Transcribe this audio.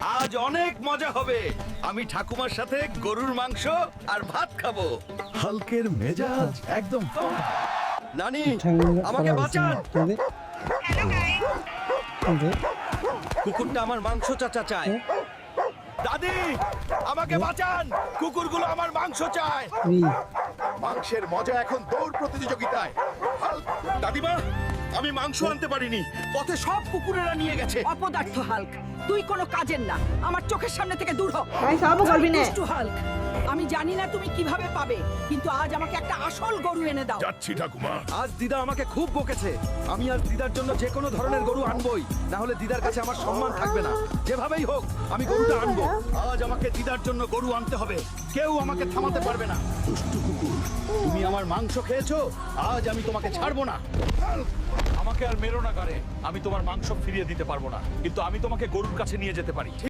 আজ অনেক মজা হবে। আমি ঠাকুমার সাথে গরুর মাংস আর ভাত খাবো। হালকের মেজাজ একদম নানি, আমাকে বাঁচান। কুকুরটা আমার মাংস চায়। দাদি, আমাকে বাঁচান, কুকুরগুলো আমার মাংস চায়। মাংসের মজা এখন দৌড় প্রতিযোগিতায়। হাল্ক, দাদিমা, আমি মাংস আনতে পারিনি, পথে সব কুকুরেরা নিয়ে গেছে। অপদার্থ হাল্ক, তুই কোনো কাজের না। আমার চোখের সামনে থেকে দূর হ। ভাই সব করবি না। দুষ্টু হাল্ক, আমি জানি না তুমি কিভাবে পাবে, কিন্তু আজ আমাকে একটা আসল গরু এনে দাও। যাচ্ছি ঠাকুমা। আজ দিদা আমাকে খুব বকেছে। আমি আজ দিদার জন্য যে কোনো ধরনের গরু আনবই, না হলে দিদার কাছে আমার সম্মান থাকবে না। যেভাবেই হোক আমি গরুটা আনবো। আজ আমাকে দিদার জন্য গরু আনতে হবে। কেউ আমাকে থামাতে পারবে না। দুষ্টু কুকুর, তুমি আমার মাংস খেয়েছো, আজ আমি তোমাকে ছাড়বো না। আমাকে আর মেরো না গারে। আমি তোমার মাংস ফিরিয়ে দিতে পারবো না, কিন্তু আমি তোমাকে গরুর কাছে নিয়ে যেতে পারি।